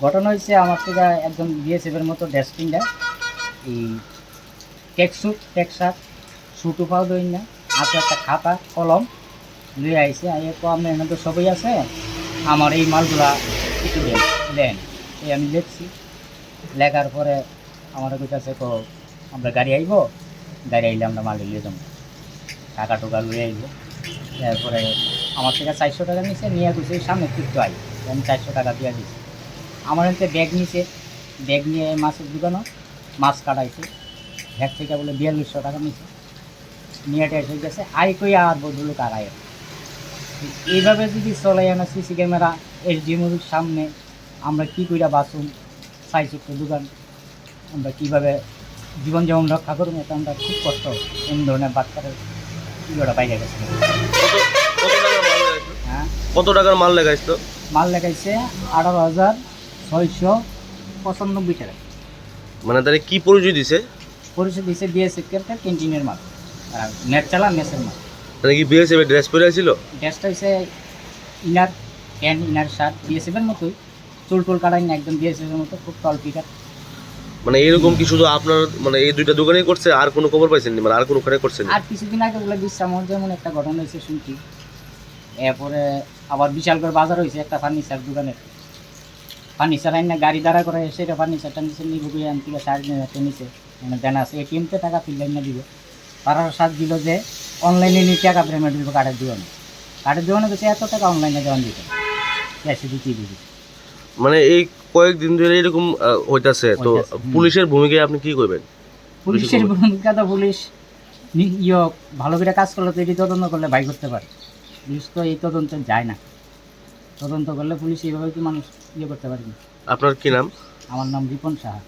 ঘটনা হয়েছে আমার থেকে একজন বিএসএফের মতো ড্রেসপিনটা এই টেক শার্ট শুটু পাও দই না আছে একটা খাতা কলম লুয়ে আইসে আইয়ে তো আপনার এখানে তো সবই আছে আমার এই মালগুলা কিছু দেন এই আমি লিখছি লেখার পরে আমার কাছে তো আমরা গাড়ি আইব গাড়ি আইলে আমরা মাল লিয়ে যাবো টাকা টোকা লুয়ে আইব তারপরে আমার থেকে 400 টাকা নিয়েছে নিয়ে গেছে সামনে একটু আই আমি 400 টাকা দিয়ে দিচ্ছি আমার এতে ব্যাগ নিয়েছে ব্যাগ নিয়ে মাছের দোকানও মাছ কাটাইছে ব্যাগ থেকে বলে 4200 টাকা নিয়েছে নিয়ে এসে গেছে আই কই আর বদলুক আর আয় এইভাবে যদি চলে না সিসি ক্যামেরা এসডিএমের সামনে আমরা কী কইরা বাঁচুন চাইছোট্ট দোকান আমরা কীভাবে জীবনযাপন রক্ষা করুন এটা আমরা খুব কষ্ট এমন ধরনের বাচ্চাদের ইয়েটা বাইরে গেছে। হ্যাঁ কত টাকার মাল লাগাইছো? মাল লেগাইছে 18,695 টাকা। মানে তাহলে কি পরিচয় দিছে? পরিচয় দিয়েছে বিএসএফ ক্যাম্পের ক্যান্টিনের মাল আর নেট চালা মেসের মাল। তাহলে কি বিএসএফ এর ড্রেস পরে ছিল? ড্রেসটা হচ্ছে ইনার প্যান্ট ইনার শার্ট বিএসএফের মতোই চুল টুল কাটাই না একদম বিএসএফের মতো খুব টল পিকার। মানে এরকম কি শুধু আপনার মানে এই দুইটা দোকানেই করছে আর কোনো খবর পাইছেন নি? মানে আর কোনো ওখানে করছেন? আর কিছুদিন আগে বলে বিশ্রামর যেমন একটা ঘটনা হয়েছে শুনছি এরপরে আবার বিশাল করে বাজার হয়েছে একটা ফার্নিচার দোকানের ফার্নিচার আইন না গাড়ি দাঁড়া করে সেটা ফার্নিচারটা নিচে নিবো গিয়ে আনতে 9,500 নিচে মানে দেনা আছে এটিএমতে টাকা ফিরলেন না দিব তারা সাথ দিল যে অনলাইনে নিয়ে টাকা পেমেন্ট দিব কার্ডের দোকানে গেছে এত টাকা অনলাইনে দেওয়ান দিতে ক্যাশে দিতেই দিবি। মানে এই কয়েকদিন ধরে এরকম হইতাছে তো পুলিশের ভূমিকায় আপনি কি করবেন? পুলিশের ভূমিকা তো পুলিশ ভালো করে কাজ করলে তো এটি তদন্ত করলে ভাই করতে পারে পুলিশ তো এই তদন্তে যায় না তদন্ত করলে পুলিশ এইভাবে কি মানুষ করতে পারে না। আপনার কি নাম? আমার নাম রিপন সাহা।